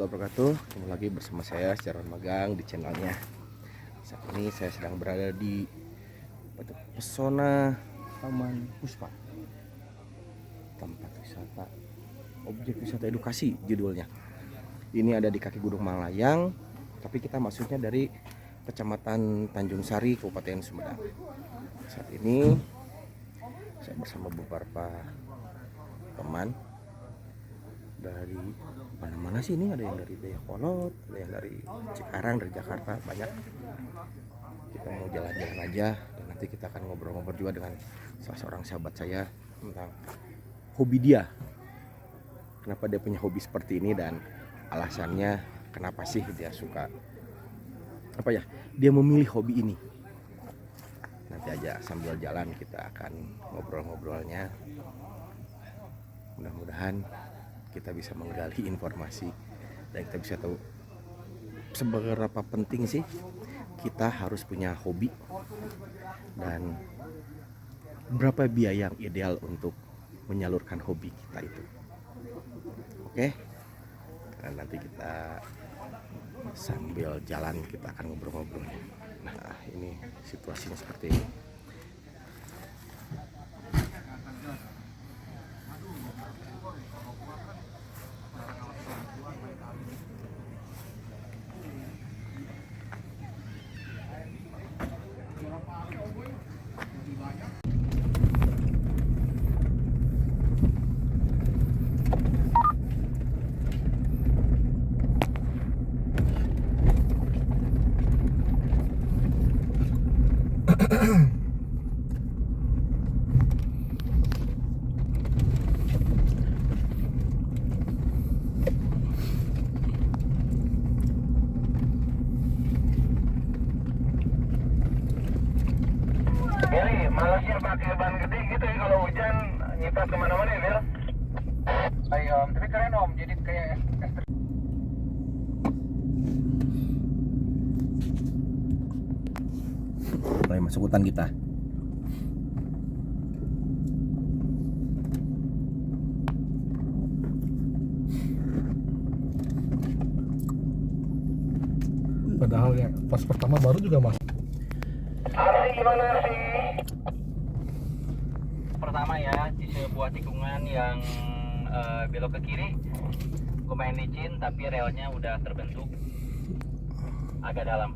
warahmatullahi wabarakatuh. Ketemu lagi bersama saya Syaron Magang di channelnya. Saat ini saya sedang berada di Pesona Taman Puspa, tempat wisata, objek wisata edukasi judulnya. Ini ada di kaki Gunung Malayang, tapi kita masuknya dari Kecamatan Tanjung Sari, Kabupaten Sumedang. Saat ini saya bersama beberapa teman dari mana-mana sih. Ini ada yang dari Dayakolot, ada yang dari Cikarang, dari Jakarta, banyak. Kita mau jalan-jalan aja dan nanti kita akan ngobrol-ngobrol juga dengan salah seorang sahabat saya tentang hobi dia. Kenapa dia punya hobi seperti ini dan alasannya kenapa sih dia suka, dia memilih hobi ini. Nanti aja sambil jalan kita akan ngobrol-ngobrolnya. Mudah-mudahan kita bisa menggali informasi dan kita bisa tahu seberapa penting sih kita harus punya hobi dan berapa biaya yang ideal untuk menyalurkan hobi kita itu. Oke, dan nanti kita sambil jalan kita akan ngobrol-ngobrolnya. Nah, ini situasinya seperti ini. Ini malesnya pakai ban gede gitu ya kalau hujan nyitas kemana-mana ya, Bil? Ayo Om, tapi keren Om, jadi kayak Mulai masuk hutan kita. Padahal ya pas pertama baru juga masuk. Arsi gimana sih? Pertama ya, di sebuah tikungan yang belok ke kiri lumayan licin tapi relnya udah terbentuk agak dalam.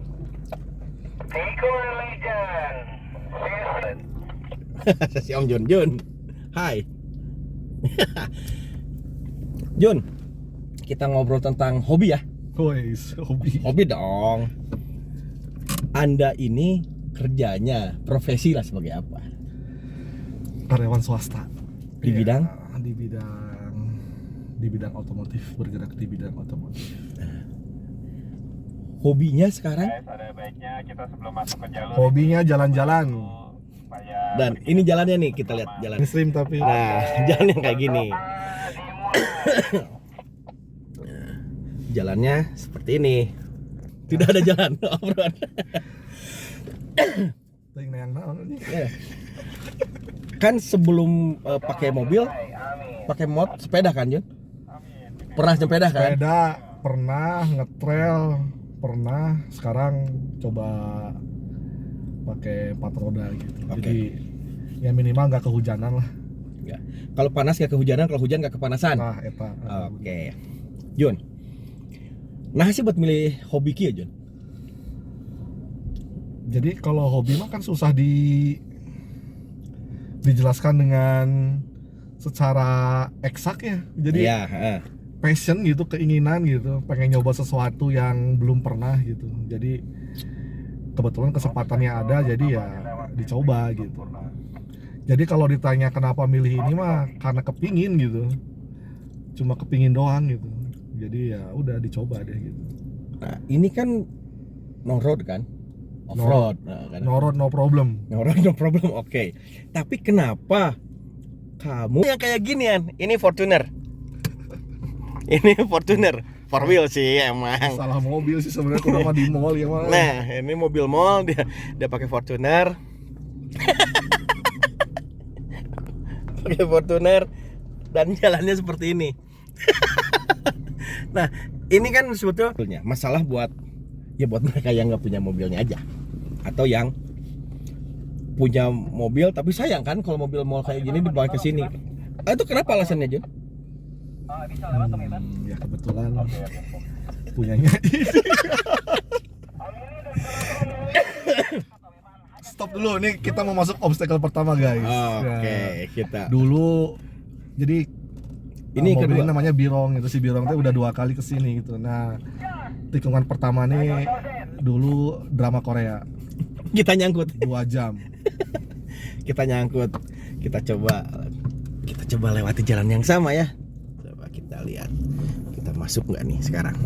Tikungan legend. Si Om Jun. Hai. Jun, kita ngobrol tentang hobi ya. Guys, hobi. Hobi dong. Anda ini kerjanya profesi lah sebagai apa? Karyawan swasta. Di bidang? Di bidang otomotif, bergerak di bidang otomotif. Hobinya sekarang? Guys, ada baiknya kita sebelum masuk ke jalur Hobinya jalan-jalan. supaya Dan ini jalannya nih, kita lihat jalan. Mainstream tapi Nah, jalan yang kayak gini. Jalannya seperti ini. Tidak ada jalan off-road. ting yang naon nih. Ya. Kan sebelum pakai mobil, pakai sepeda kan, Jun? Pernah sepeda kan? Sepeda pernah, ngetrail pernah, sekarang coba pakai 4 roda gitu. Oke. Jadi ya minimal nggak kehujanan lah. Ya. Kalau panas gak kehujanan, kalau hujan gak kepanasan. Nah, eta. Oke. Jun. Nah sih buat milih hobi kia, Jun. Jadi kalau hobi mah kan susah dijelaskan dengan secara eksak ya. Jadi Iya, passion gitu, keinginan gitu, pengen nyoba sesuatu yang belum pernah gitu. Jadi kebetulan kesempatannya ada, jadi ya dicoba gitu. Jadi kalau ditanya kenapa milih ini mah karena kepingin gitu, cuma kepingin doang gitu. Jadi ya udah dicoba deh gitu. Nah, ini kan no road kan? Off road. Kan? No road no problem. No road no problem. Oke. Tapi kenapa kamu yang kayak ginian? Ini Fortuner. Ini Fortuner, 4 wheel sih emang. Salah mobil sih sebenarnya, kurang mah di mall ya mah. Nah, ini mobil mall dia pakai Fortuner. Pakai Fortuner dan jalannya seperti ini. Nah, Ini kan sebetulnya masalah buat mereka yang nggak punya mobilnya aja, atau yang punya mobil tapi sayang kan kalau mobil mall kayak gini dibawa ke sini. Itu kenapa alasannya, Jun? Bisa lewat Om Ivan. Ya kebetulan punyanya. Stop dulu, nih kita mau masuk obstacle pertama guys. Oke, kita. Dulu jadi Ini mobil kedua. ini namanya Birong, itu si Birong tuh udah 2 kali kesini gitu. Nah, tikungan pertama nih dulu drama Korea Kita nyangkut. 2 jam. Kita nyangkut. Kita coba lewati jalan yang sama ya. Coba kita lihat. Kita masuk nggak nih sekarang?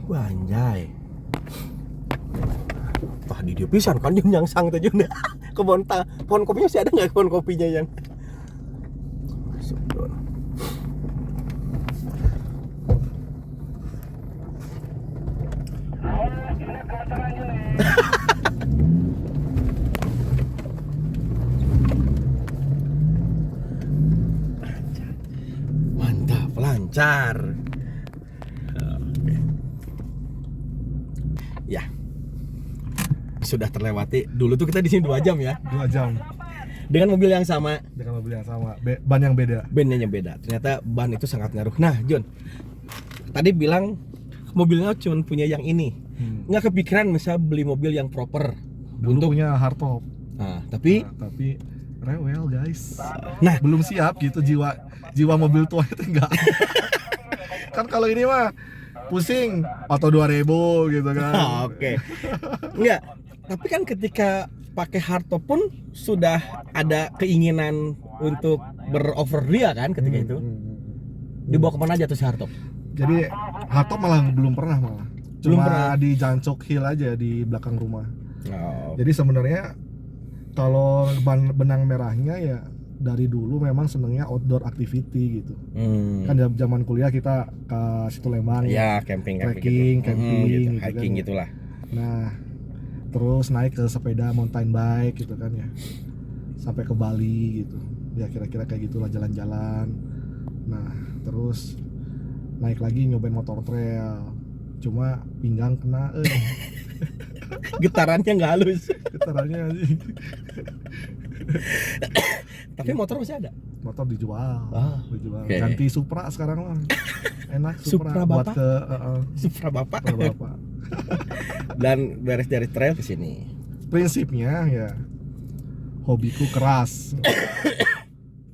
Anjay. Wah, di dia pisan kan Jun yang sang tuh Jun. Pohon kopinya sih ada nggak pohon kopinya yang masuk Jun. Mantap, lancar. Oke. Ya. Sudah terlewati. Dulu tuh kita di sini 2 jam ya. 2 jam Dengan mobil yang sama, dengan mobil yang sama, ban yang beda. bandnya yang beda. Ternyata ban itu sangat ngaruh. Nah, John, tadi bilang mobilnya cuma punya yang ini. Nggak kepikiran misal beli mobil yang proper Dulu punya hardtop. Nah, tapi Tapi rewel guys. Nah. Belum siap gitu jiwa mobil tua itu enggak. Kan kalau ini mah pusing atau 2.000 gitu kan. Oke. Enggak. Tapi kan ketika pakai hardtop pun sudah ada keinginan untuk berover dia kan ketika itu. Dibawa kemana aja tuh si hardtop? Jadi hardtop malah belum pernah malah. Belum Cuma pernah. di Jancok Hill aja di belakang rumah. Oh. Jadi sebenarnya kalau benang merahnya ya dari dulu memang senengnya outdoor activity gitu. Kan zaman kuliah kita ke situ Lembang. Ya, camping Trekking, gitu. camping, Gitu. gitu Hiking kan. gitulah. Nah, terus naik ke sepeda mountain bike gitu kan ya, sampai ke Bali gitu. Ya kira-kira kayak gitulah jalan-jalan. Nah, terus naik lagi nyobain motor trail. Cuma pinggang kena, Getarannya nggak halus. getarannya sih. Tapi motor masih ada. Motor dijual, Ah, dijual. oke. Ganti Supra sekarang lah. Enak Supra buat Bapak? ke Supra Bapak. Supra Bapak. Dan beres dari trail ke sini. Prinsipnya ya hobiku keras.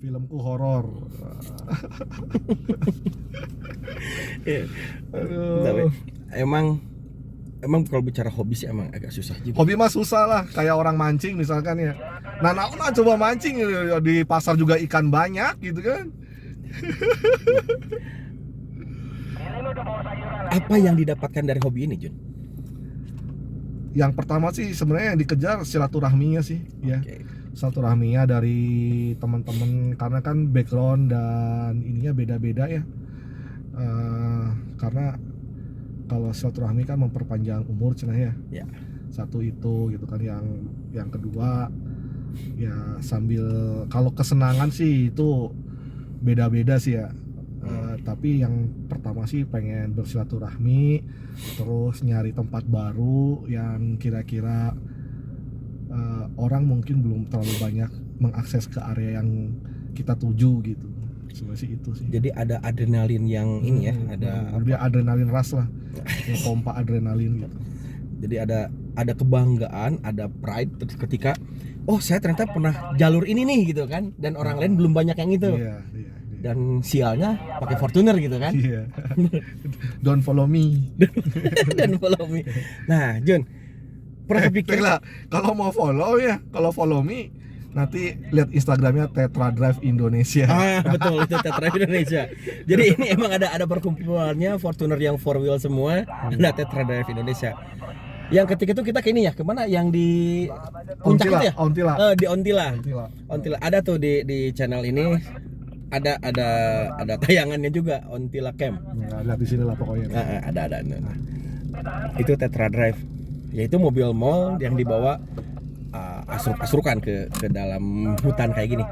Filmku horor. Tapi emang kalau bicara hobi sih emang agak susah juga. Hobi mah susah lah, kayak orang mancing misalkan ya. Nah, coba mancing di pasar juga ikan banyak gitu kan. Apa yang didapatkan dari hobi ini, Jun? Yang pertama sih sebenarnya yang dikejar silaturahminya sih, ya. Oke. Silaturahminya dari teman-teman karena kan background dan ininya beda-beda ya. Karena kalau silaturahmi kan memperpanjang umur cenah ya. Ya. Satu itu gitu kan, yang kedua ya sambil kalau kesenangan sih itu beda-beda sih ya. Tapi yang pertama sih pengen bersilaturahmi, terus nyari tempat baru yang kira-kira orang mungkin belum terlalu banyak mengakses ke area yang kita tuju gitu. Sebenarnya sih itu sih. Jadi ada adrenalin yang ini ya, ada Dia adrenalin rush lah, yang pompa adrenalin gitu. jadi ada kebanggaan, ada pride ketika oh saya ternyata pernah jalur ini nih gitu kan, dan orang lain belum banyak yang itu. Iya. Dan sialnya pakai Fortuner gitu kan. Iya. Don't follow me. Dan follow me. Nah, Jun, pernah kepikir Lah, kalau mau follow ya, kalau follow me nanti lihat Instagramnya Tetra Drive Indonesia. Betul, itu Tetra Indonesia. Jadi ini emang ada perkumpulannya Fortuner yang 4-wheel semua, ada Tetra Drive Indonesia. Yang ketika itu kita ke ini ya, kemana? Yang di puncak itu ya? Ontila. Di Ontila. Ontila. Ada tuh di channel ini. Ada tayangannya juga, Ontila Camp. Nah, lihat di sini lah pokoknya. Ada. Nah, itu Tetra Drive. Yaitu mobil mall yang dibawa asruk-asrukan ke dalam hutan kayak gini.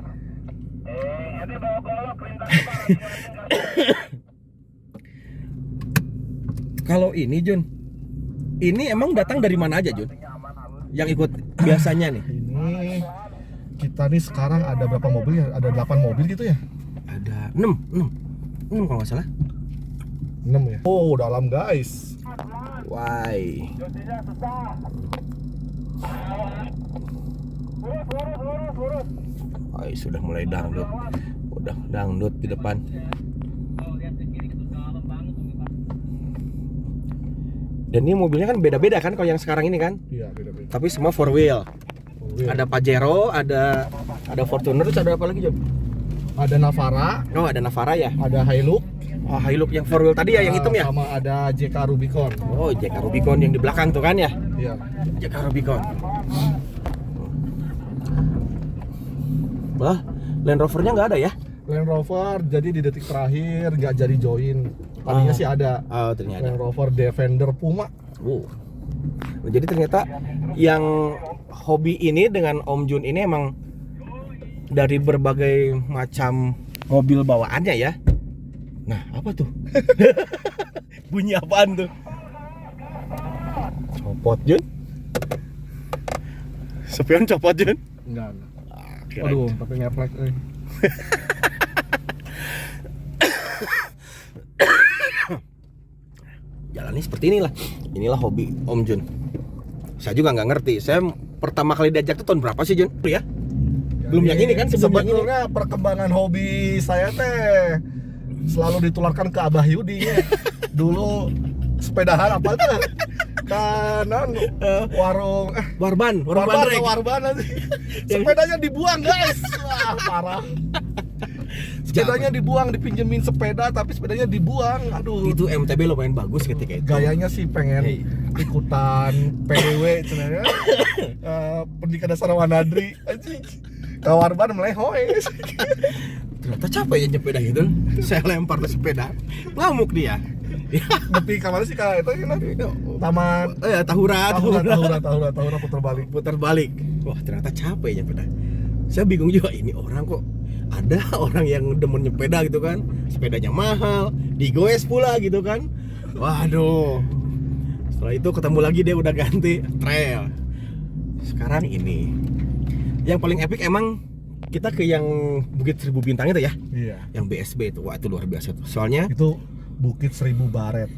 Kalau ini Jun, ini emang datang dari mana aja Jun? Yang ikut biasanya nih? Ini kita nih sekarang ada berapa mobil ya? Ada 8 mobil gitu ya? Ada 6 kalau nggak salah. 6 ya? Oh, dalam guys. Why? Ay, sudah mulai dangdut. Udah dangdut di depan. Dan ini mobilnya kan beda-beda kan kalau yang sekarang ini kan? Iya, beda-beda. Tapi semua 4 wheel. Wheel. Ada Pajero, ada Fortuner, terus ada apa lagi Jun? Ada Navara, Oh, ada Navara ya. ada Hilux, Oh, Hilux yang 4 wheel tadi ya, yang hitam ya? sama ada JK Rubicon. Oh, JK Rubicon yang di belakang tuh kan ya? Iya. JK Rubicon. Wah, Land Rovernya nggak ada ya? Land Rover jadi di detik terakhir nggak jadi join. Tadinya sih ada. Oh, ternyata. Land Rover Defender Puma. Oh. Jadi ternyata yang hobi ini dengan Om Jun ini emang dari berbagai macam mobil bawaannya ya. Nah, apa tuh? Bunyi apaan tuh? Copot Jun? Spion copot Jun? Enggak. Kirain. Aduh, tapi ngeplek. Jalannya seperti inilah. Inilah hobi Om Jun. Saya juga nggak ngerti. Saya pertama kali diajak tuh tahun berapa sih Jun? Ya? Belum yang ini kan, sebelum yang ini. Sebetulnya perkembangan hobi saya teh selalu ditularkan ke Abah Yudi ya. Dulu sepedahan apa tuh? Kanan warung Warban Rek. Warban nanti. Sepedanya dibuang guys. Wah, parah. Sepedanya dibuang, dipinjemin sepeda tapi sepedanya dibuang. Aduh. Itu MTB lumayan bagus ketika itu. Gayanya sih pengen ikutan PDW cenanya. Pendidikan dasar Wanadri anjing. Kawarban melehoy. Ternyata capek ya nyepeda itu. Saya lempar ke sepeda. Ngamuk dia. Tapi kamar sih kalau itu nanti taman Tahura putar balik. putar balik. Wah, ternyata capek nyepeda. Saya bingung juga, ini orang kok ada orang yang demen nyepeda gitu kan, sepedanya mahal, digoes pula gitu kan. Waduh. Setelah itu ketemu lagi dia udah ganti trail. Sekarang ini yang paling epic emang kita ke yang Bukit Seribu Bintang itu ya, Iya. yang BSB itu. Wah, itu luar biasa tuh. Soalnya Itu Bukit Seribu Baret.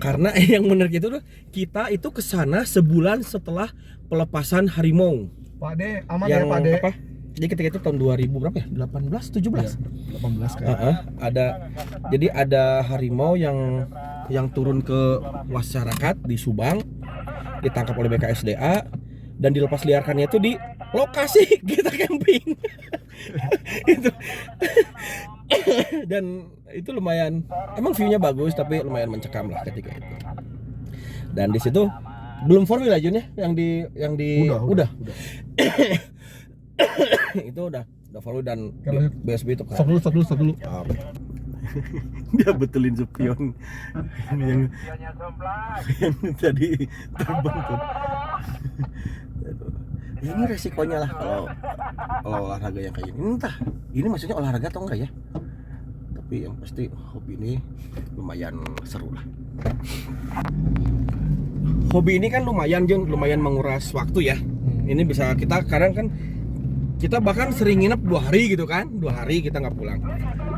karena yang menarik itu tuh, kita itu kesana sebulan setelah pelepasan harimau. Pak De, aman Yang ya Pak De? apa? Jadi ketika itu tahun 2000 berapa ya? 18, 17. 18 kan. Jadi ada harimau yang turun ke masyarakat di Subang, ditangkap oleh BKSDA dan dilepas liarkannya itu di lokasi kita camping. Itu. Dan itu lumayan, emang view-nya bagus tapi lumayan mencekam lah ketika itu. Dan di situ belum 4 wheel aja nih yang di udah. Itu udah 4 wheel dan Kalau BSB itu Stop dulu. apa? Dia betulin spion yang tadi terbang tuh. Ya, ini resikonya lah kalau olahraga yang kayak gini. Entah ini maksudnya olahraga atau enggak ya, tapi yang pasti hobi ini lumayan seru lah. Hobi ini kan lumayan lumayan menguras waktu ya. Ini bisa kita kadang kan kita bahkan sering nginep 2 hari gitu kan, 2 hari kita nggak pulang.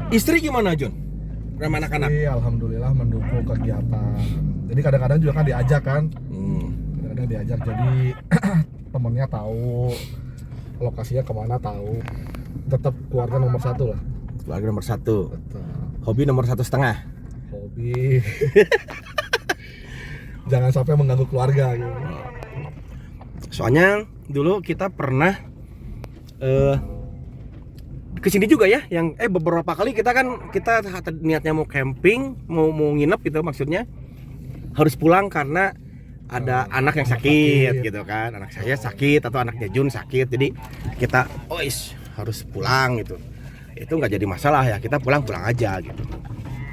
Istri gimana Jun? Sama anak-anak? Alhamdulillah mendukung kegiatan. Jadi kadang-kadang juga kan diajak kan. Kadang-kadang diajak jadi temennya tahu, lokasinya kemana tahu. Tetap keluarga nomor 1 lah. Keluarga nomor 1. Betul. Hobi nomor 1,5. Hobi. Jangan sampai mengganggu keluarga gitu. Soalnya dulu kita pernah kesini juga ya, yang beberapa kali kita niatnya mau camping, mau nginep gitu, maksudnya harus pulang karena ada anak yang sakit gitu kan, anak saya sakit atau anaknya Jun sakit, jadi kita harus pulang gitu. Itu nggak jadi masalah ya, kita pulang aja gitu,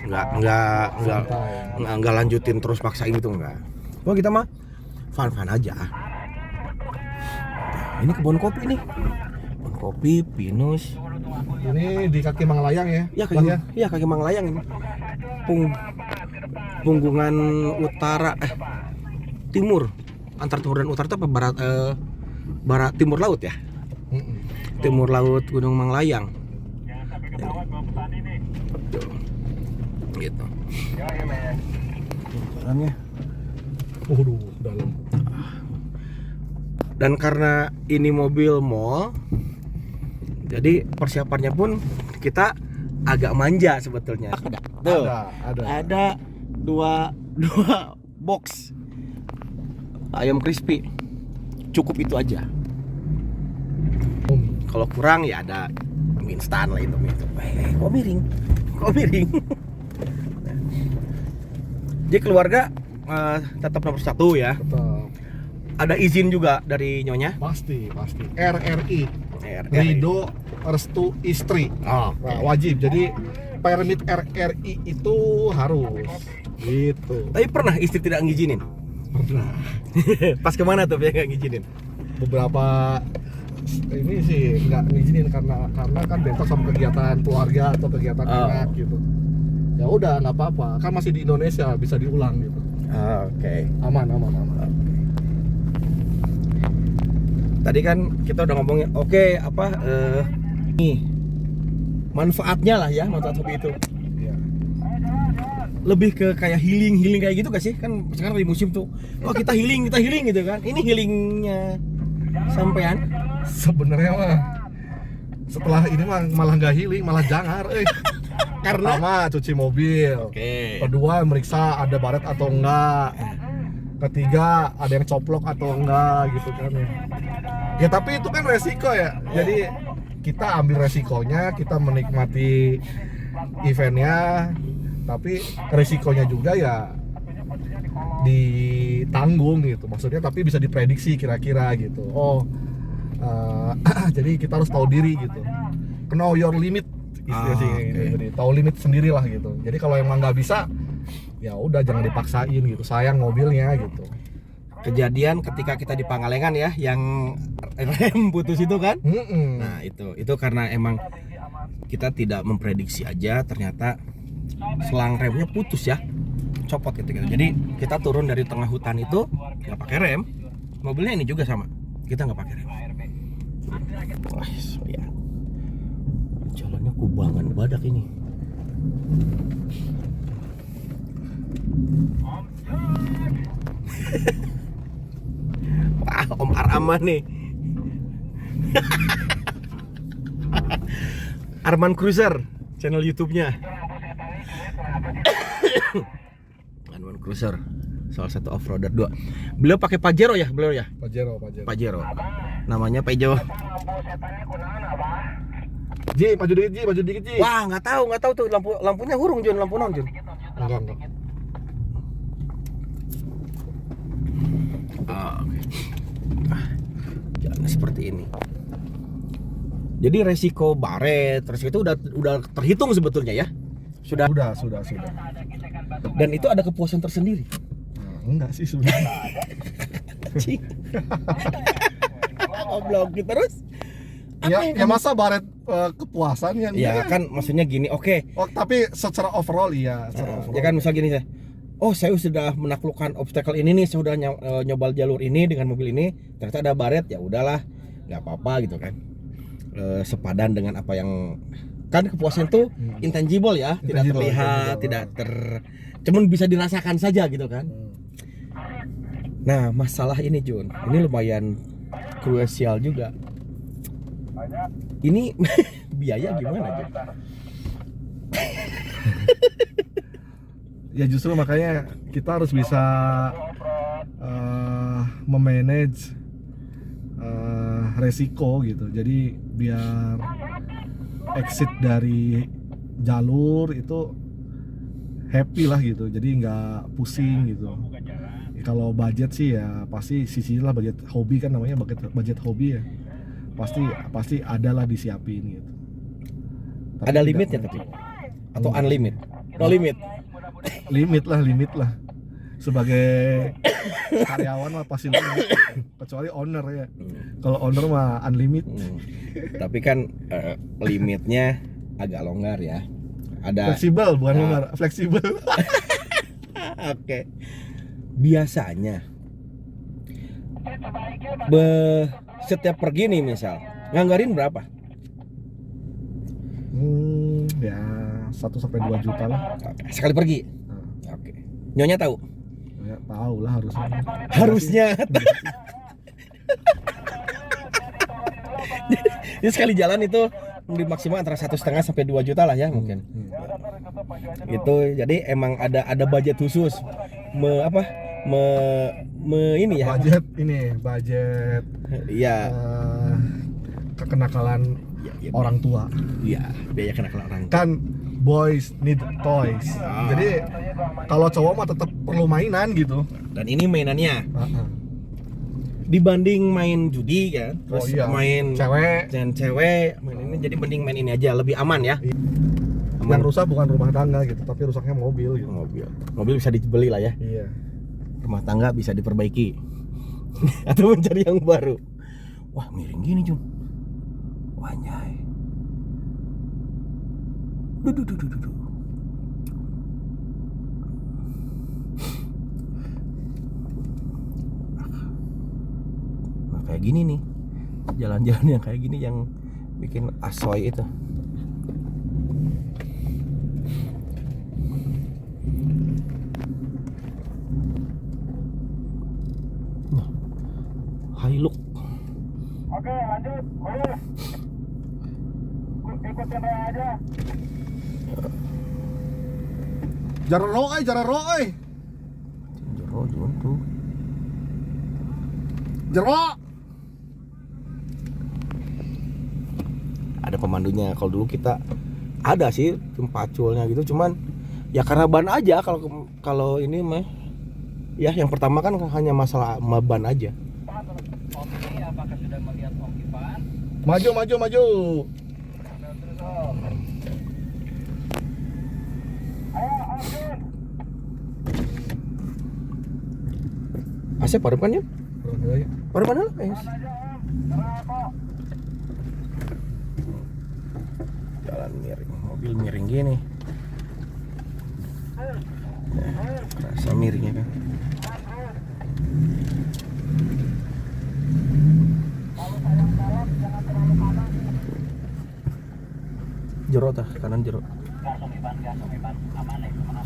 nggak lanjutin terus paksain gitu, nggak. Wah, kita mah fun aja. Ini kebun kopi nih, kebun kopi pinus. Ini di kaki Manglayang ya? Ya Bang, ya? iya kaki Manglayang ini. Punggungan utara timur, antar timur dan utara itu apa barat timur laut ya? Timur laut Gunung Manglayang. Gitu. Jalannya. Waduh, dalam. Dan karena ini mobil mall, jadi persiapannya pun kita agak manja sebetulnya. Ada dua box ayam crispy. Cukup itu aja. Kalau kurang ya ada mie instan lah itu. Kok miring? Jadi keluarga tetap nomor satu ya. Tetap. Ada izin juga dari nyonya. Pasti. RRI. Ridho Restu Istri. Nah, wajib. Jadi permit RRI itu harus. Gitu. Tapi pernah istri tidak ngizinin? Pernah. Pas kemana tuh dia nggak ngizinin? Beberapa ini sih nggak ngizinin karena kan bentrok sama kegiatan keluarga atau kegiatan anak gitu. Ya udah nggak apa-apa. Kan masih di Indonesia bisa diulang gitu. Oke. Aman. Tadi kan kita udah ngomongin nih manfaatnya lah ya, manfaat hobi itu. Iya. Lebih ke kayak healing kayak gitu gak sih? Kan sekarang di musim tuh, kita healing gitu kan. Ini healingnya sampean? Sebenarnya mah setelah ini mah malah nggak healing, malah jangar. Karena Pertama cuci mobil. Kedua meriksa ada baret atau enggak. Ketiga ada yang coplok atau enggak gitu kan ya. Ya tapi itu kan resiko ya. Jadi kita ambil resikonya, kita menikmati eventnya, tapi resikonya juga ya ditanggung gitu. Maksudnya tapi bisa diprediksi kira-kira gitu. Jadi kita harus tahu diri gitu. Know your limit istilahnya sih. Jadi tahu limit sendirilah gitu. Jadi kalau emang nggak bisa, ya udah jangan dipaksain gitu. Sayang mobilnya gitu. kejadian ketika kita di Pangalengan ya, yang rem putus itu kan. Nah itu karena emang kita tidak memprediksi aja, ternyata selang remnya putus ya, copot gitu. Jadi kita turun dari tengah hutan itu nggak pakai rem, mobilnya ini juga sama, kita nggak pakai rem. Wah, ya. Jalannya kubangan badak ini. Wah, Om Arman nih. Arman Cruiser, channel YouTube-nya. Arman Cruiser, salah satu off-roader 2. Beliau pakai Pajero ya, beliau ya? Pajero. Namanya Peugeot. Ji, maju dikit Ji. Wah, nggak tahu tuh lampunya hurung Jun, lampu non Jun. Enggak. Jalannya seperti ini. Jadi resiko baret, resiko itu udah terhitung sebetulnya ya. Sudah. Dan itu ada kepuasan tersendiri. Enggak sih sebenarnya. Goblok terus. Ya masa baret kepuasan ya? Ya kan maksudnya gini, oke. Oh, tapi secara overall iya, Ya kan misal gini saya. Oh, saya sudah menaklukkan obstacle ini nih, saya udah nyobal jalur ini dengan mobil ini, ternyata ada baret, ya udahlah, nggak apa-apa gitu kan. Sepadan dengan apa yang kan kepuasan itu intangible ya, tidak terlihat, cuman bisa dirasakan saja gitu kan. Nah, masalah ini Jun, ini lumayan krusial juga. Ini biaya gimana Jun? Ya justru makanya kita harus bisa memanage resiko gitu. Jadi biar exit dari jalur itu happy lah gitu. Jadi nggak pusing gitu. Kalau budget sih ya pasti sisilah, budget hobi kan namanya, budget hobi ya. Pasti ada lah disiapin gitu. Tapi ada limitnya tapi atau unlimited? No limit. Limit lah. sebagai karyawan mah pasti limit, kecuali owner ya. Kalau owner mah unlimited. Tapi kan limitnya agak longgar ya. Ada Fleksibel, bukan longgar, fleksibel. Oke. Biasanya setiap pergi nih misal nganggarin berapa? Ya 1-2 juta lah. Oke, sekali pergi. Oke. Nyonya tahu? Ya tahu lah harusnya. Harusnya. Jadi sekali jalan itu maksimal antara 1,5 sampai 2 juta lah ya mungkin. Itu jadi emang ada budget khusus ini ya. Budget Iya. Kekenakalan Ya, orang tua. Iya, biaya kenakalan orang tua. Kan boys need toys. Jadi kalau cowok mah tetap perlu mainan gitu. Dan ini mainannya dibanding main judi kan, terus main cewek main ini, jadi mending main ini aja, lebih aman ya. Yang rusak bukan rumah tangga gitu, tapi rusaknya mobil gitu. Mobil bisa dibeli lah ya. Iya. Rumah tangga bisa diperbaiki atau mencari yang baru. Wah, miring gini Jun. Wanyai. Duh. Nah, kayak gini nih. Jalan-jalan yang kayak gini yang bikin asoy itu. High look. Oke, lanjut. Boleh. Ikutin aja. Jaro oi. Jero Jun tuh. Jero. Ada pemandunya. Kalau dulu kita ada sih paculnya gitu, cuman ya karena ban aja. Kalau ini mah ya yang pertama kan hanya masalah ban aja. Oke, apakah sudah melihat Om Ivan? Maju. Asep parupan ya? Parupan lah guys. Jalan miring, mobil miring gini. Rasa miringnya kan. Jero tah, kanan jero. Gas Om Ivan, aman ya, aman.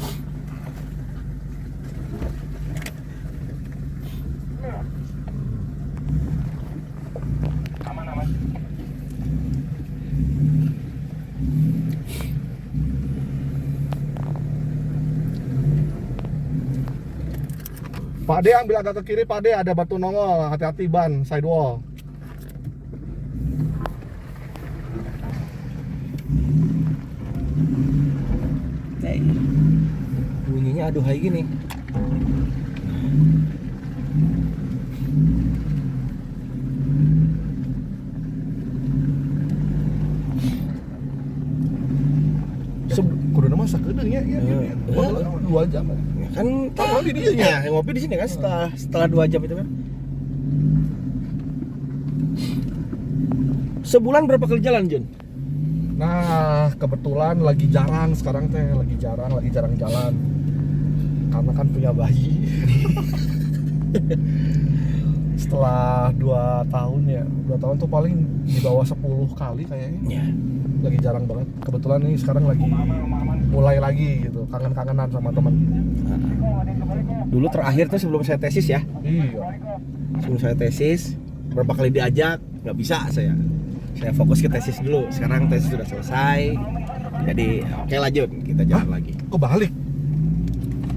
Pak De ambil agak ke kiri, Pak De, ada batu nongol, hati-hati ban, sidewall. Bunyinya aduhai gini. Kudu nama sakedeung ya. 2 jam. Ya kan tahu di dia nya, ngopi di sini kan setelah 2 jam itu kan. Sebulan berapa kali jalan, Jun? Nah, kebetulan lagi jarang sekarang teh, lagi jarang jalan. Karena kan punya bayi. Setelah 2 tahun ya, 2 tahun tuh paling di bawah 10 kali kayaknya. Ya. Lagi jarang banget. Kebetulan nih sekarang lagi mulai lagi gitu, kangen-kangenan sama teman. Dulu terakhir tuh sebelum saya tesis ya. Iya. Sebelum saya tesis, berapa kali diajak, nggak bisa saya. Saya fokus ke tesis dulu. Sekarang tesis sudah selesai. Jadi oke lanjut, kita jalan lagi.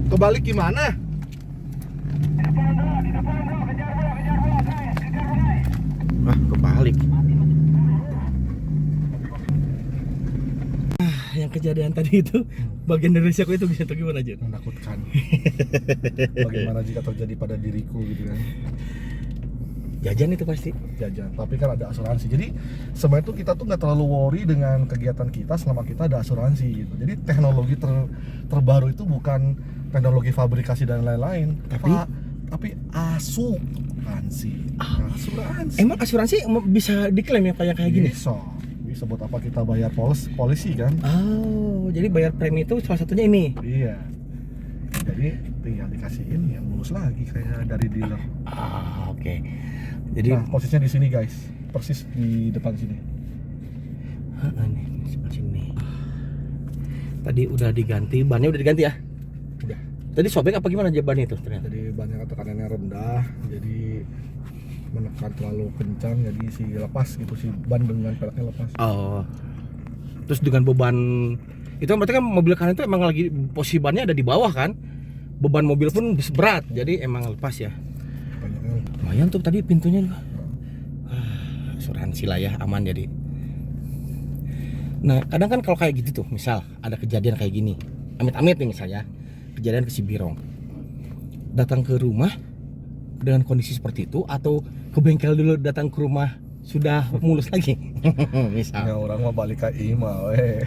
Kebalik gimana? Kebalik. Yang kejadian tadi itu bagian dari resiko itu bisa gimana aja? Menakutkan. Bagaimana jika terjadi pada diriku gitu kan? Jajan itu pasti. jajan, tapi kan ada asuransi. Jadi sebenarnya tuh kita tuh nggak terlalu worry dengan kegiatan kita selama kita ada asuransi gitu. Jadi teknologi terbaru itu bukan teknologi fabrikasi dan lain-lain, tapi asuransi. Asuransi. Emang asuransi bisa diklaim ya kayak gini? Bisa buat apa kita bayar polisi kan? Oh, jadi bayar premi itu salah satunya ini. Iya. Jadi tinggal dikasihin yang lulus lagi kayak dari dealer. Oke. Jadi Nah, posisinya di sini guys, persis di depan sini. Nih, sebelah sini. Tadi udah diganti, bannya udah diganti ya? Udah. Tadi sobek apa gimana bannya itu ternyata? Jadi banyak tekanannya rendah, jadi menekan terlalu kencang, jadi si lepas gitu, si ban dengan peleknya lepas. Oh. Terus dengan beban itu berarti kan mobil kanan itu emang lagi posisi bannya ada di bawah kan? Beban mobil pun berat, jadi emang lepas ya. Banyaknya. Lumayan tuh tadi pintunya juga. Asuransi lah ya, aman jadi. Nah, kadang kan kalau kayak gitu tuh, misal ada kejadian kayak gini, amit-amit nih misalnya, kejadian ke Sibirong, datang ke rumah dengan kondisi seperti itu, atau ke bengkel dulu datang ke rumah sudah mulus lagi, misal. Ya orang mah balik ke Ima, weh.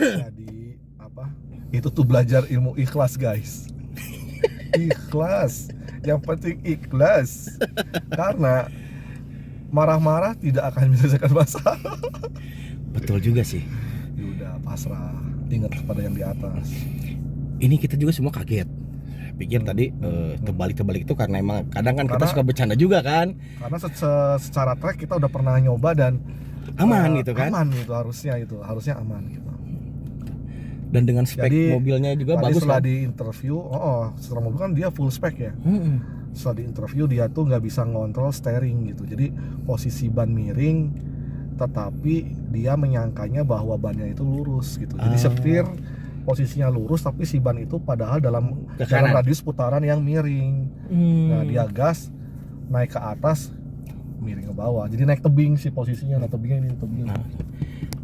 Jadi apa? Itu tuh belajar ilmu ikhlas guys. Ikhlas, yang penting ikhlas. Karena marah-marah tidak akan menyelesaikan masalah. Betul juga sih. Ya udah pasrah, ingat kepada yang di atas. Ini kita juga semua kaget. Pikir tadi terbalik itu karena emang kadang kan kita suka bercanda juga kan. Karena secara track kita udah pernah nyoba dan Aman gitu kan. Aman gitu harusnya aman gitu. Dan dengan spek Jadi, mobilnya juga tadi bagus setelah kan. di interview, setelah mobil kan dia full spec ya. Setelah di interview dia tuh nggak bisa ngontrol steering gitu. Jadi posisi ban miring, tetapi dia menyangkanya bahwa bannya itu lurus gitu. Jadi setir posisinya lurus tapi si ban itu padahal dalam radius putaran yang miring. Nah dia gas naik ke atas, miring ke bawah. Jadi naik tebing si posisinya. Nah tebingnya ini tebing. Nah,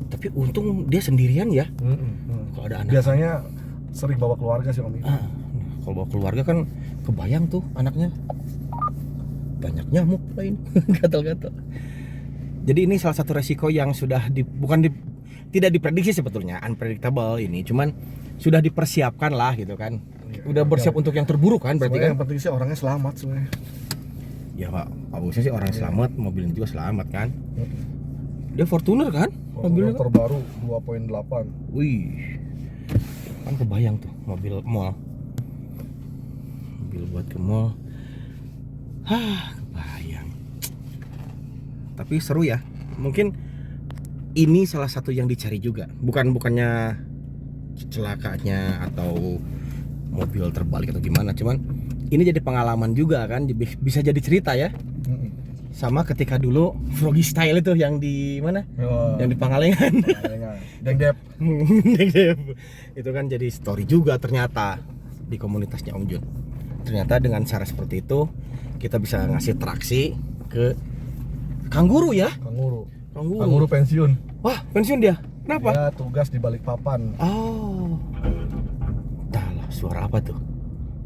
tapi untung dia sendirian ya. Kalau ada anak. Biasanya sering bawa keluarga sih Om. Kalau bawa keluarga kan kebayang tuh anaknya banyak nyamuk lain, gatal-gatal. Jadi ini salah satu resiko yang sudah tidak diprediksi sebetulnya, unpredictable ini, cuman sudah dipersiapkan lah gitu kan. Udah bersiap untuk yang terburuk kan berarti kan. Yang penting sih orangnya selamat sebenarnya. Ya Pak, bagusnya sih orang selamat, mobilnya juga selamat kan. Dia Fortuner kan? Mobilnya kan? Terbaru 2.8. Wih, kan kebayang tuh mobil mall, mobil buat ke mall. Kebayang. Tapi seru ya. Mungkin ini salah satu yang dicari juga. Bukannya celakanya atau mobil terbalik atau gimana. Cuman ini jadi pengalaman juga kan. Bisa jadi cerita ya. Sama ketika dulu Froggy Style itu yang di mana? Yang di Pangalengan. Dengdep. Itu kan jadi story juga ternyata di komunitasnya Om Jun. Ternyata dengan cara seperti itu kita bisa ngasih traksi ke Kangguru ya? Kangguru pensiun. Wah, pensiun dia. Kenapa? Dia tugas di Balikpapan. Oh. Entahlah, suara apa tuh?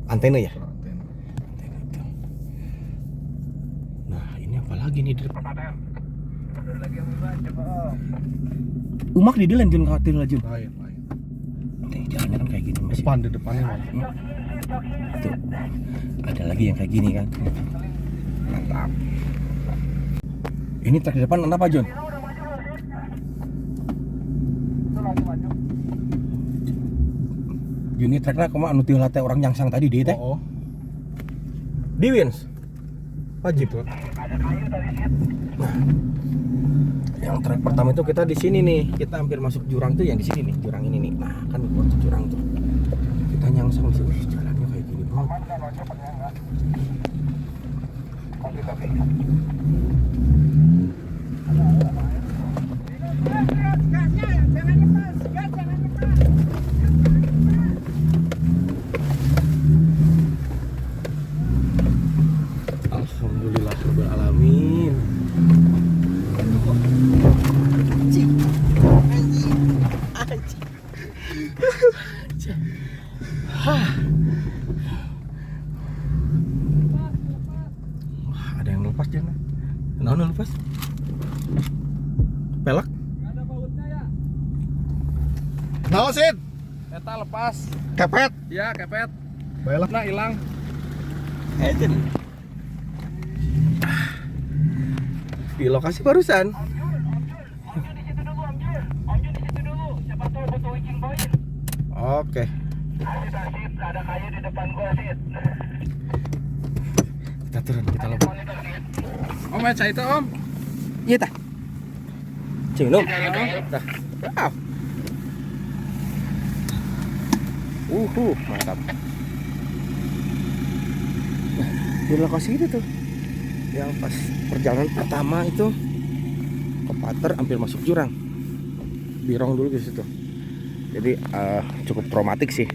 Antena ya? Antena itu. Nah, ini apa lagi nih di depan? Umak di dalam Jun, khawatir lah Jun. Lain. Jalannya kan kayak gini masih. Di depannya malah. Tuh. Ada lagi yang kayak gini kan. Mantap. Ini truk di depan apa Jun? Ini treknya kemana anu tieu late orang nyangsang tadi deh teh. Di Wins. Wajib tuh. Nah, yang trek pertama itu kita di sini nih. Kita hampir masuk jurang tuh yang di sini nih, jurang ini nih. Nah, kan buat jurang tuh. Kita nyangsang di sini, jalannya kayak gini banget. Alhamdulillah rabbil alamin. Naon lepas? Pelak? Naon Sid? Eta lepas. Kepet. Iya, kepet. Baiklah. Nah, hilang. Di lokasi barusan. Om Jun di situ dulu, Om Jun. Om Jun di situ dulu. Siapa tahu butuh wicking point. Oke. Asit, ada kayu di depan gua, Asit. Kita turun, kita lompat. Monitor, Asit. Om, baca itu, Om. Iya tah. Cinglung. Dah. Wow. Mantap. Nah, di lokasi itu tuh yang pas perjalanan pertama itu ke Pater hampir masuk jurang. Birong dulu di situ. Jadi cukup traumatik sih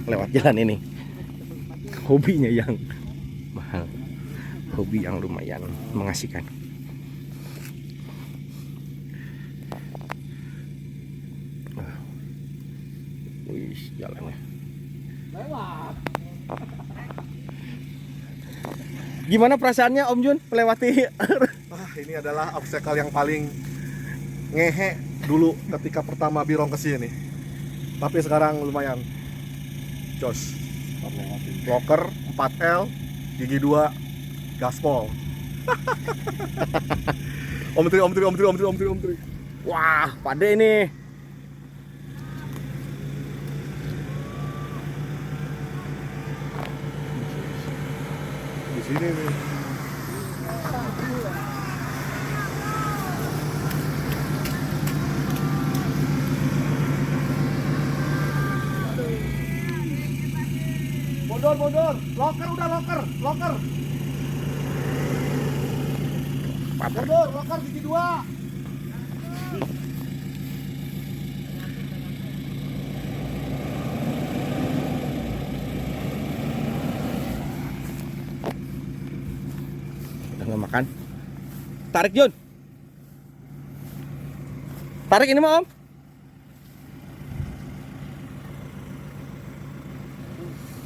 lewat jalan ini. Hobinya yang mahal. Hobi yang lumayan mengasihkan. Wih, jalannya. Gimana perasaannya Om Jun melewati? Ini adalah obstacle yang paling ngehe dulu ketika pertama Birong ke sini. Tapi sekarang lumayan. Jos. Blocker 4L, gigi 2, gaspol. Om Tri. Wah, pade ini. Di sini nih. Mundur. Locker. Pater. Mundur, locker gigi 2. Udah nggak makan? Tarik Jun. Tarik ini mah Om.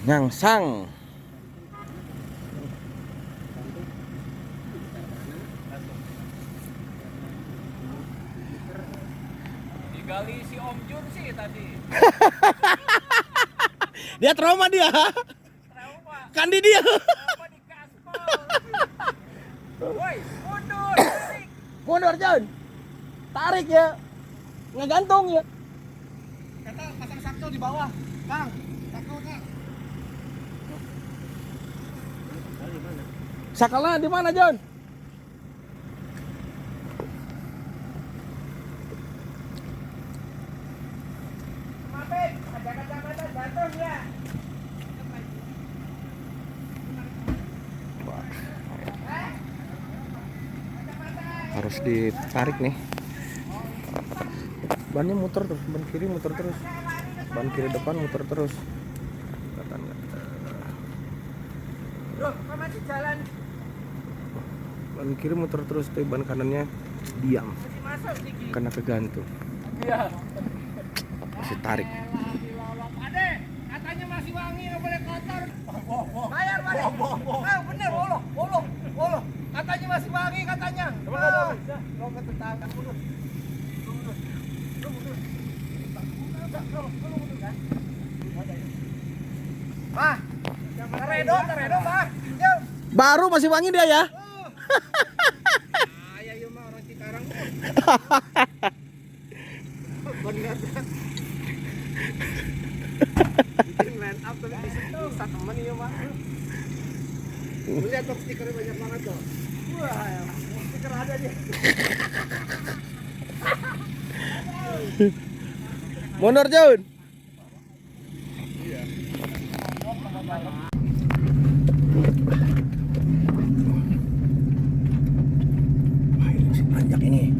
Nyangsang. Digali si Om Jun sih tadi. Dia trauma dia. Trauma. Kan di dia. Trauma di gaspol. Woi, mundur. Tarik. Mundur Jun. Tarik ya. Ngegantung ya. Kata pasang sakto di bawah. Kang, sakto Kang. Sakalnya di mana Jun? Mapit, ada kacamata jatuh ya. Harus ditarik nih. Bannya muter terus, ban kiri muter terus. Ban kiri depan muter terus. Kelihatan nggak? Loh, kok masih jalan? Ban kiri muter terus, tapi ban kanannya diam Masih masuk Diki. karena kegantung. Iya. Masih tarik. Ade, katanya masih wangi, nggak boleh kotor. Bayar. Ah, bener, boloh. Katanya masih wangi katanya. Lo ke tetangga mundur. Bah, teredo, bah. Yuk. Baru masih wangi dia ya. Ayah yuk mah orang Cikarang. Bikin line up tapi bisa temen ya mah. Lihat tuh stikernya banyak banget tuh. Wah, stiker ada dia. Mundur Jun. Wah, ini masih panjang ini.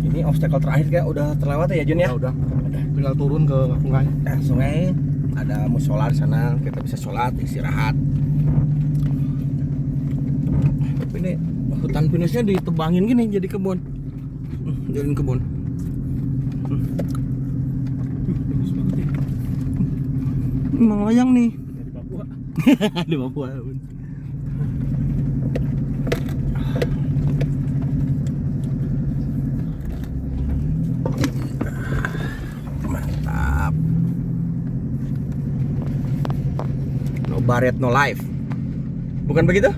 Ini obstacle terakhir kayak udah terlewat ya Jun ya? Udah. Tinggal turun ke sungai. Nah, sungai ada musola di sana, kita bisa sholat, istirahat. Tapi ini hutan pinusnya ditebangin gini jadi kebun. Jadiin kebun. Malayang nih. Dari Papua. Di Papua. Mantap. No baret no life. Bukan begitu?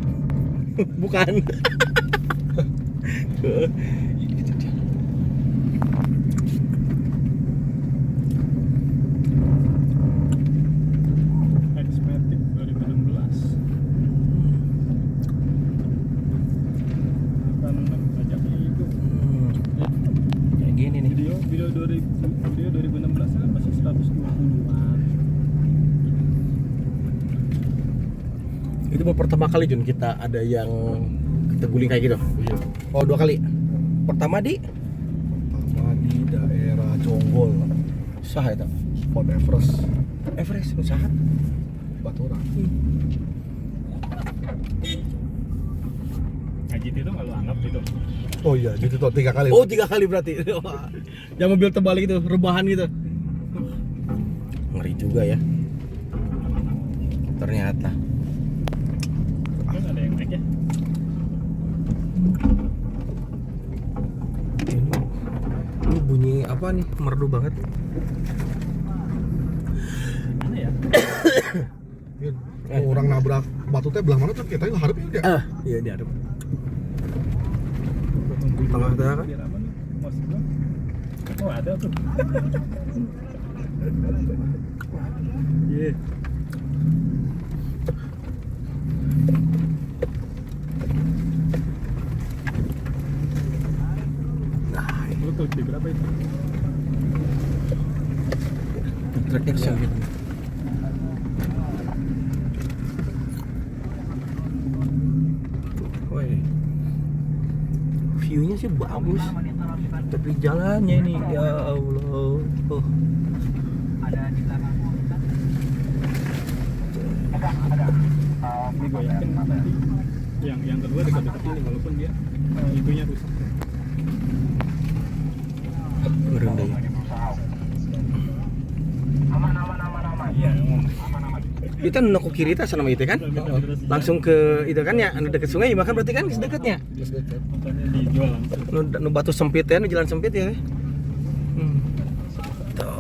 Bukan. Xmatic 2016. Kan pajaknya itu. Kayak gini nih. Video 2016 kan masih 120-an. Itu baru pertama kali Jun kita ada yang kita guling kayak gitu. Iya. Oh, 2 kali. Pertama di daerah Jonggol, sah itu. Spot Everest, Everest usaha. Baturan. Ngaji itu nggak lu anggap itu? Oh iya, gitu tuh 3 kali. Oh, 3 kali berarti. Yang mobil terbalik itu, rebahan gitu. Ngeri juga ya. Ternyata. Kan ada yang naik ya? Ini bunyi apa nih? Merdu banget. Mana ya? Orang nabrak batu teh belah mana tuh kita itu harap ya. Ah, iya dia ada. Tengah tengah kan? Biar apa nih? Maksud gua? Oh ada tuh. Iya. Nah, Lu tuh di berapa itu? track action gitu. Woi. View-nya sih bagus. Tapi jalannya ini ya Allah. Oh. Ini gue yakin nanti yang kedua dekat-dekat ini walaupun dia itunya rusak. Merendah ya. Iya, aman. Itu noko kiri tas sama itu kan? Langsung ke itu kan ya, anu deket sungai ya, makan berarti kan dekatnya. Makanya dijual langsung. Nu batu sempit ya, nu jalan sempit ya. Tuh.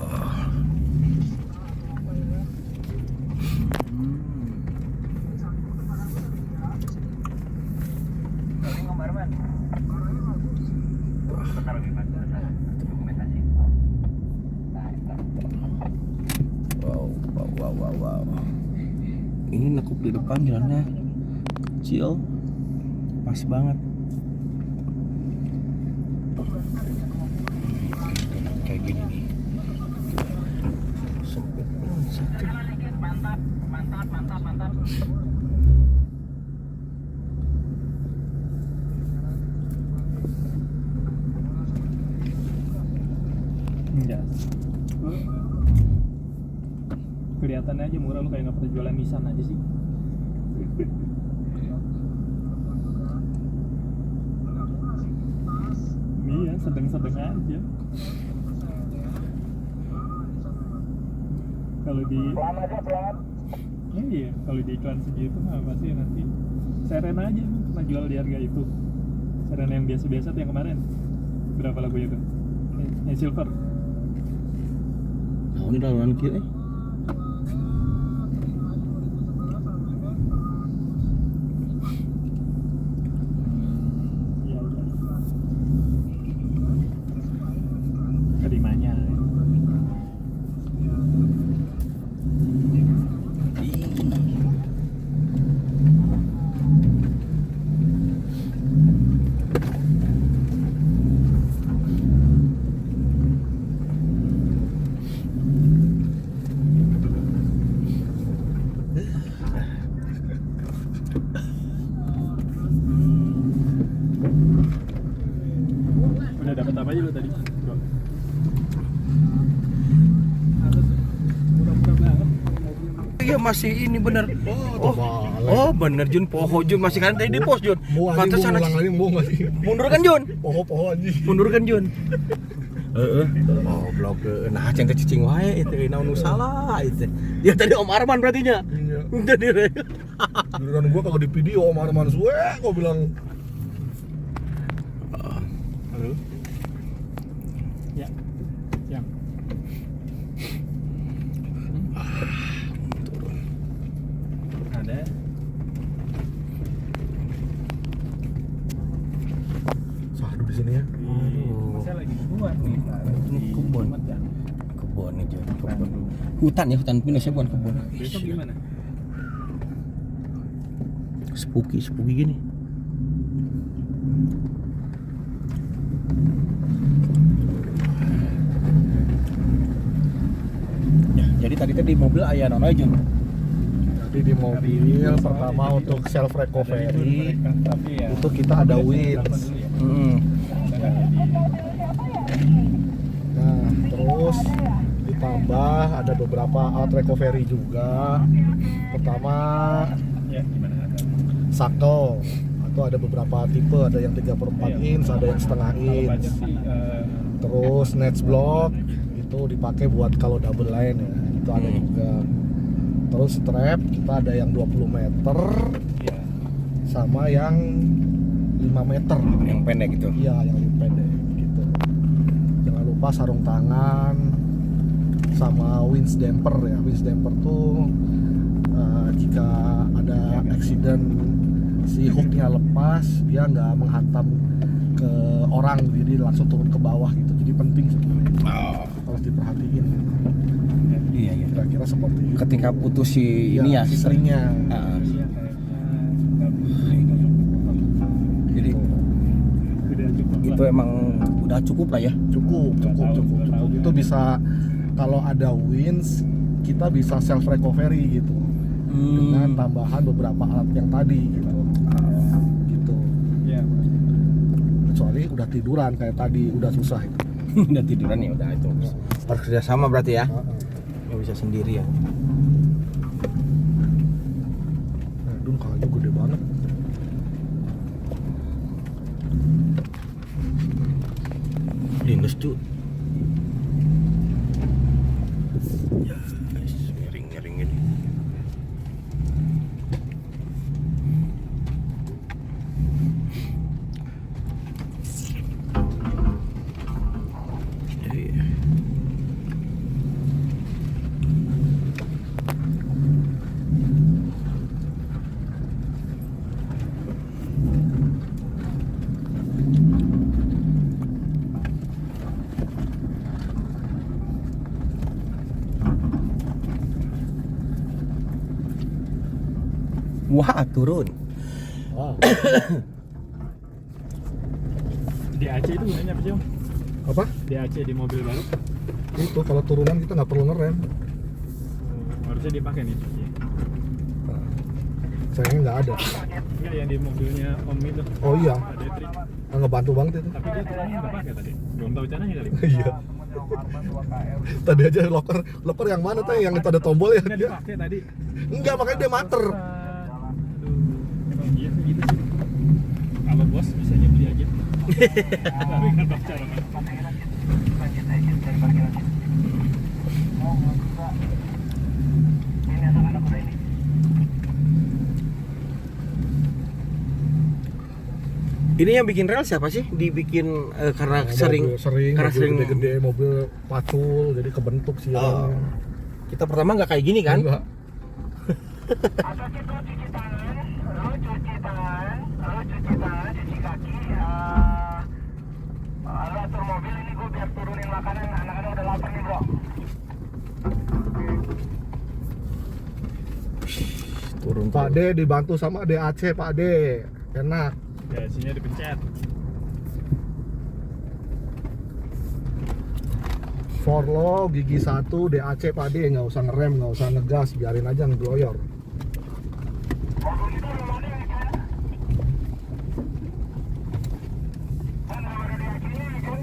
Wow. Ini nekuk di depan jalannya kecil, pas banget. Kayak gini nih. Sempit satu. Mantap. Enggak. Kelihatannya aja murah, lu kayak nggak pernah jualan Nissan aja sih. Iya, sedang-sedang aja. Kalau di iya, kalau di iklan segitu mah pasti nanti Serena aja lu pernah jual di harga itu. Serena yang biasa-biasa tuh yang kemarin. Berapa lagunya tuh? Yang silver. Nah, ini laluan kiri. Iya. Kerimanya. Udah dapat apa aja lu tadi, bro? Murah-murah banget. Iya masih ini bener. Oh bener Jun, poho Jun masih kan tadi di pos Jun. Pantesan lagi mau ngasih mundur kan Jun? poho-poho anjing. Mundur kan Jun? Oh, blog nah ceng teh cicing wae itu naon nu salah itu. Ya tadi Om Arman berarti nya. Iya. Jadi re. Giliran gua kalau di video Om Arman suwe gua bilang Halo. Ya. Yang. Turun. Ada. sahdu di sini ya. Aduh. Saya lagi keluar nih. Ini kebun. Kebun aja, kebun. Hutan ya, hutan pinus ya bukan kebun. Besok gimana? Spooky gini. Ya, jadi tadi di mobil aya naon aja. Jadi di mobil pertama untuk self recovery Tapi ya. itu kita ada winch. Heeh. Nah, terus ditambah ada beberapa alat recovery juga. Pertama Ya gimana ada? saktel atau ada beberapa tipe, ada yang 3/4 inch, ada yang setengah Kalau inch. banyak sih Terus nets block itu dipakai buat kalau double line ya, itu ada juga. Terus strap kita ada yang 20 meter ya. sama yang 5 meter. Yang pendek gitu. Iya, yang lebih pendek gitu. Jangan lupa sarung tangan sama winch damper ya. Winch damper tuh jika ada accident si hooknya lepas, dia nggak menghantam ke orang, jadi langsung turun ke bawah gitu. Jadi penting sebenarnya. Harus diperhatiin. Iya, iya. Kira-kira seperti itu. Ketika putus si ini ya, si stringnya. Heeh. Iya kayaknya Jadi udah cukup itu lah. emang udah cukup lah ya. Cukup. Itu bisa, kalau ada winch kita bisa self recovery gitu. Dengan tambahan beberapa alat yang tadi gitu. Gitu. Iya. Kecuali udah tiduran kayak tadi, udah susah itu. Udah tiduran ya udah itu. Harus kerjasama berarti ya. Nggak bisa sendiri ya. Nah, dun kayu gede banget. Linus tuh. Ya, guys, miring ini. Iya. Wah, turun. Wow. Di Aceh itu gunanya apa sih Om? Apa? Di Aceh di mobil baru Itu kalau turunan kita nggak perlu ngerem. harusnya dipakai nih. Sayangnya nggak ada. Enggak yang di mobilnya Om itu. Oh iya, Ada trik. ngebantu banget itu. Tapi dia turunnya nggak pakai tadi. Belum tahu caranya kali. Iya. Tadi aja loker yang mana tuh yang itu ada tombol ya? Nggak Dia dipakai tadi. enggak, makanya dia mater. Aduh, emang iya sih gitu sih. Kalau bos bisanya beli aja. Tapi nggak tahu cara kan. Ini yang bikin rel siapa sih? Dibikin karena Nah, sering karena mobil sering gede-gede, mobil pacul, jadi kebentuk sih. Oh. Kita pertama nggak kayak gini kan? Enggak. Atau kita cuci tangan, lo cuci kaki, lo atur mobil ini gue biar turunin makanan, anak-anak udah lapar nih bro. Turun Pak D dibantu sama DAC, Pak D. Enak. Ya, sini dipencet. Forlo gigi 1 DAC, Pak D, nggak usah ngerem, nggak usah ngegas, biarin aja ngegloyor. Mobil kita belum ada ya kan? Kan belum ada di akhirnya ya kan?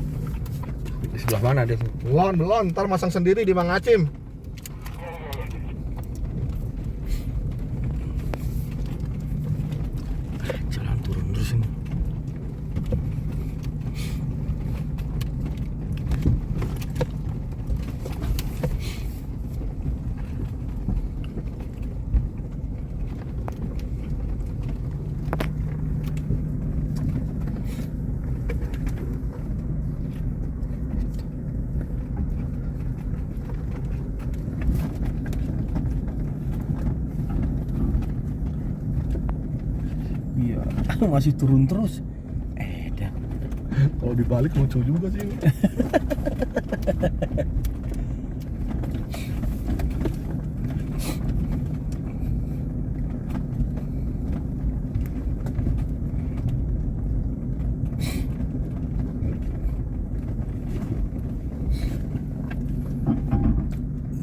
di sebelah mana deh? Belum, ntar masang sendiri di Mang Acim. Jalan turun terus ini. Iya, masih turun terus. Dah. Kalau dibalik lucu juga sih.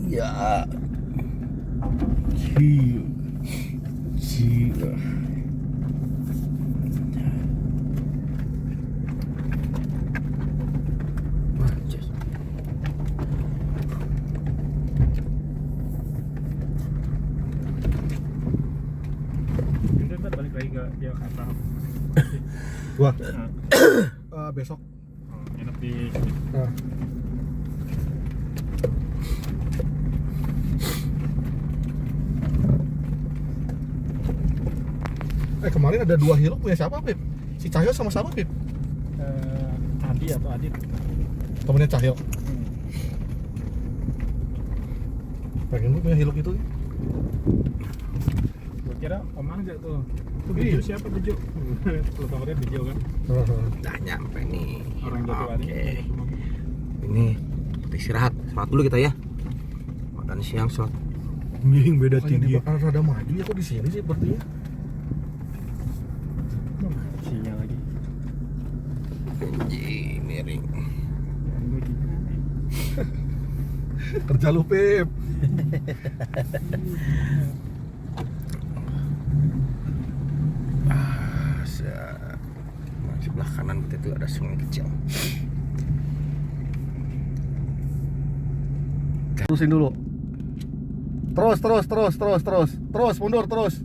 Ya. Gila. Ini kan balik lagi ke dia Abraham. Wah, Nah, besok. enak di Nah. Kemarin ada 2 Hilux punya siapa, Pip? Si Cahyo sama siapa, Pip? Adi atau Adit. Temennya Cahyo. Pengen gue punya Hilux itu. Gua kira Om Angga tuh. Itu Iya. Bejo siapa Bejo? Kalau kabarnya Bejo kan. Udah nyampe nih. Orang Jatiwangi. Oke. Ini kita istirahat. Sholat dulu kita ya. Makan siang sholat. Miring beda tinggi. Makanya rada maju ya kok di sini sih sepertinya. Sinyal lagi. Anjing, miring. Kerja lu, Pip. Nah, sebelah kanan kita itu ada sungai kecil. Terusin dulu. Terus, mundur terus.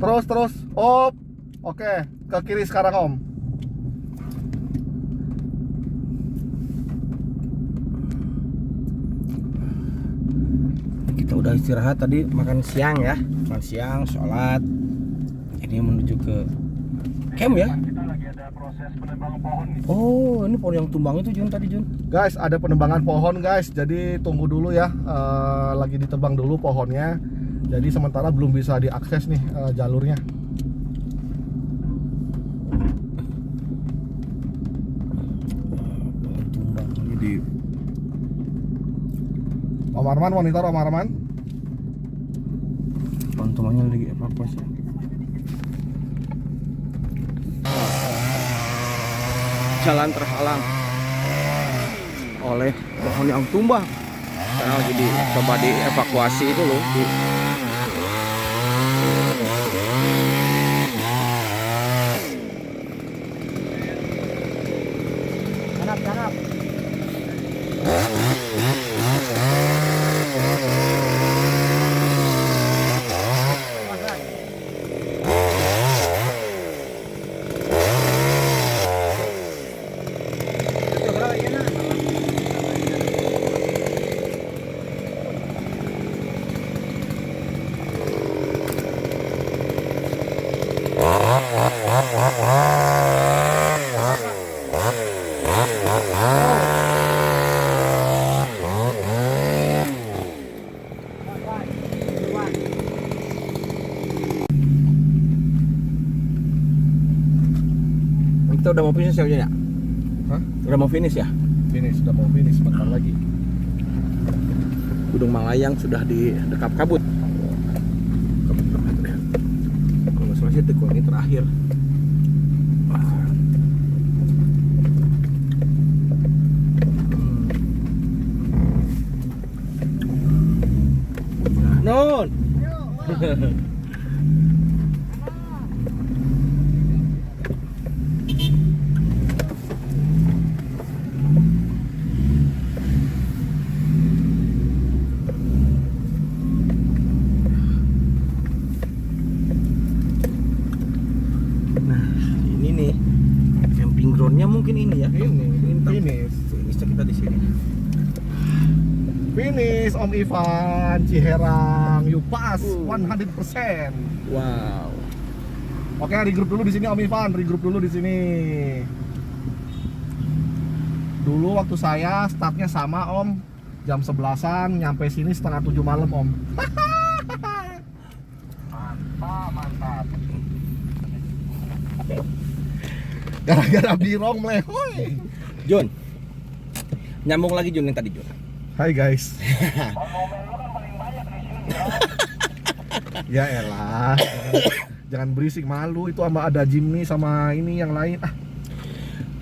Terus. Op. Oke, ke kiri sekarang, Om. Kita udah istirahat tadi, makan siang ya. Makan siang, sholat. Ini menuju ke camp ya. Kita lagi ada proses penebangan pohon nih. Oh, ini pohon yang tumbang itu Jun tadi Jun. Guys, ada penebangan pohon, guys. Jadi tunggu dulu ya. Lagi ditebang dulu pohonnya. Jadi sementara belum bisa diakses nih jalurnya. Tumbang jadi Om Arman, monitor Om Arman. teman-temannya lagi evakuasi. Jalan terhalang oleh pohon yang tumbang. Karena lagi coba dievakuasi itu loh. Kanap. Kita udah mau finish ya? Hah? Udah mau finish ya? Finish, sudah mau finish sebentar lagi. Gunung Malayang sudah didekap kabut. Kalau nggak salah sih tikungan ini terakhir. Non. Groundnya mungkin ini ya. Finish. Finishnya kita di sini. Finish Om Ivan, Ciherang, you pass 100%. Wow. Oke, regroup dulu di sini Om Ivan, regroup dulu di sini. Dulu waktu saya startnya sama Om, jam 11-an, nyampe sini setengah 7 malam Om. Mantap. Gara-gara birong melehoy. Jun, nyambung lagi Jun yang tadi Jun. Hai guys. Ya elah. Jangan berisik, malu itu sama ada Jimny sama ini yang lain. Ah,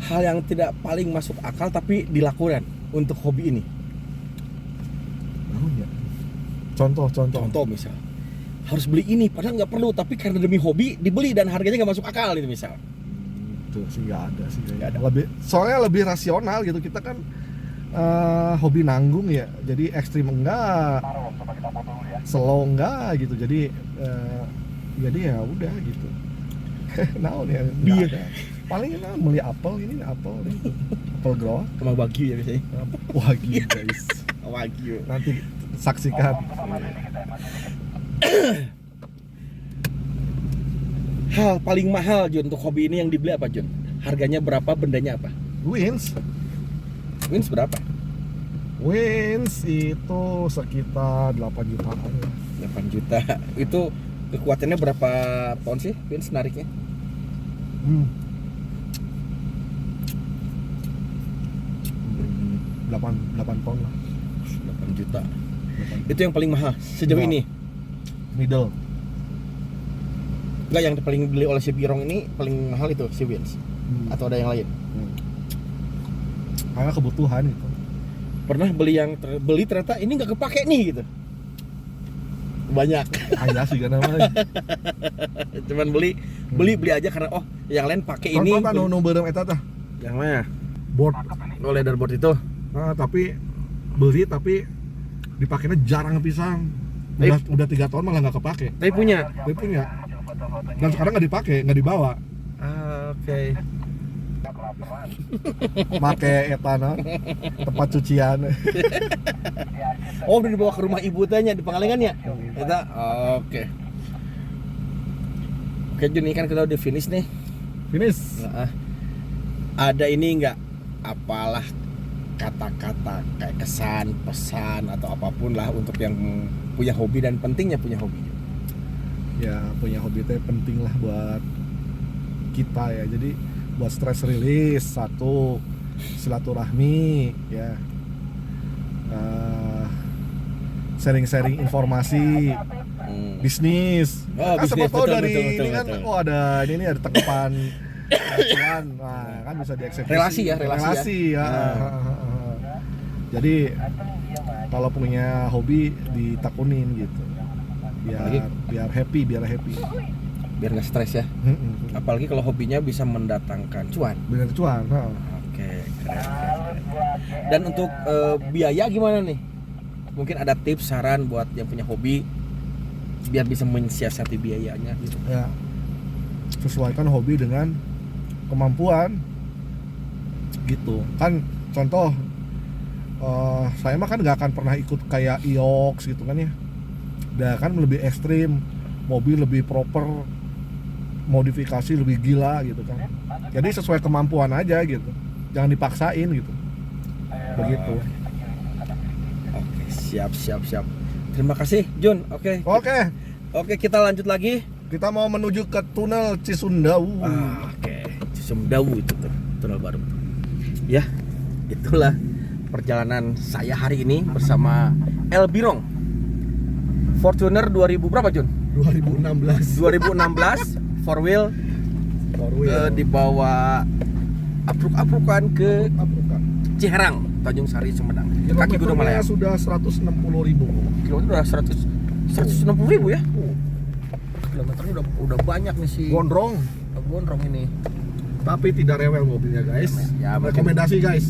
Hal yang tidak paling masuk akal tapi dilakukan untuk hobi ini. naon ya? Contoh. Contoh misal, harus beli ini padahal nggak perlu tapi karena demi hobi dibeli dan harganya nggak masuk akal itu misal. Itu sih nggak ada sih. Nggak ada. Soalnya lebih rasional gitu. Kita kan hobi nanggung ya. Jadi ekstrim enggak, slow enggak gitu. Jadi ya udah gitu. Naon ya? Nggak ada. Paling kita beli apel ini apel gitu. Apel grow. Kemang Wagyu ya biasanya. Wagyu guys. Wagyu. Nanti saksikan. Hal paling mahal Jun untuk hobi ini yang dibeli apa Jun? Harganya berapa? Bendanya apa? Wins Berapa? Wins itu sekitar 8 jutaan ya. 8 juta. Itu kekuatannya berapa pound sih Wins nariknya? 8 pound lah. 8 juta. Itu yang paling mahal sejauh Enggak. ini. Middle. Enggak, yang paling dibeli oleh si Birong ini paling mahal itu si Wins atau ada yang lain? Karena kebutuhan itu. Pernah beli yang beli ternyata ini nggak kepake nih gitu. Banyak. Ayah sih kan namanya. Cuman beli aja karena oh yang lain pakai ini. Contoh kan nu beureum eta tah. Yang mana? Board. Oh, leaderboard itu. Nah, tapi beli tapi dipakainya jarang pisan. Udah 3 tahun malah nggak kepake. Tapi punya. Tapi punya. Dan sekarang nggak dipakai, nggak dibawa. Oke. Make etana tempat cucian. Oh, udah dibawa ke rumah ibu tanya di Pangalengan ya? Eta. Oke. Oke, Jun, ini kan kita udah finish nih. Finish. Nah, ada ini nggak apalah kata-kata kayak kesan, pesan atau apapun lah untuk yang punya hobi dan pentingnya punya hobi. Ya punya hobi itu penting lah buat kita ya. Jadi buat stress release satu, silaturahmi ya, sharing-sharing informasi, bisnis. Oh, Kan bisnis, siapa tahu betul, dari betul, ini kan, betul. oh ada ini ada tanggapan cuan, nah kan bisa dieksekusi. Relasi ya. Ya. Jadi kalau punya hobi ditakunin gitu, biar happy. Biar nggak stres ya. Apalagi kalau hobinya bisa mendatangkan cuan. Bener cuan. Oke, keren. Dan untuk biaya gimana nih? Mungkin ada tips saran buat yang punya hobi biar bisa mensiasati biayanya gitu. Ya, sesuaikan hobi dengan kemampuan gitu kan. Contoh saya mah kan nggak akan pernah ikut kayak IOX gitu kan ya. Udah kan lebih ekstrim, mobil lebih proper, modifikasi lebih gila gitu kan. Jadi sesuai kemampuan aja gitu, jangan dipaksain gitu. Begitu. Oke, siap. Terima kasih, Jun. Oke, kita lanjut lagi. Kita mau menuju ke tunnel Cisumdawu. Oke, Cisumdawu itu tuh, tunnel baru. Ya, itulah perjalanan saya hari ini bersama El Birong. Fortuner 2000 berapa, Jun? 2016. 2016 four wheel dibawa apruk-aprukan ke Ciherang, Tanjung Sari, Sumedang. Kaki Gunung Malaya. Sudah 160.000. Kilometer udah 160.000 ya. Kilometernya udah banyak nih sih. Gondrong. Gondrong ini. Tapi tidak rewel mobilnya guys. Ya, Rekomendasi guys.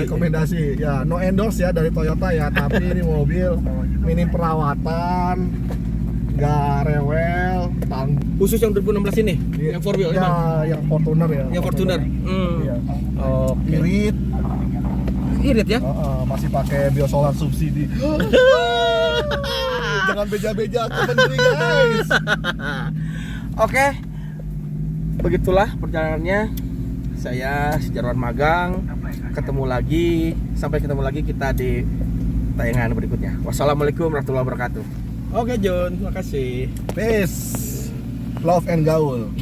Rekomendasi. Ya, no endorse ya dari Toyota ya, tapi ini mobil minim perawatan, nggak rewel, Khusus yang 2016 ini, yang four wheel ya, emang. yang Fortuner ya. Yang Fortuner. Iya. Irit. Irit ya? Masih pakai biosolar subsidi. Jangan beja-beja ke menteri guys. Oke. Begitulah perjalanannya. Saya Sejarwan Magang. Sampai ketemu lagi kita di tayangan berikutnya. Wassalamualaikum warahmatullahi wabarakatuh. Oke, John, terima kasih. Peace. Love and gaul.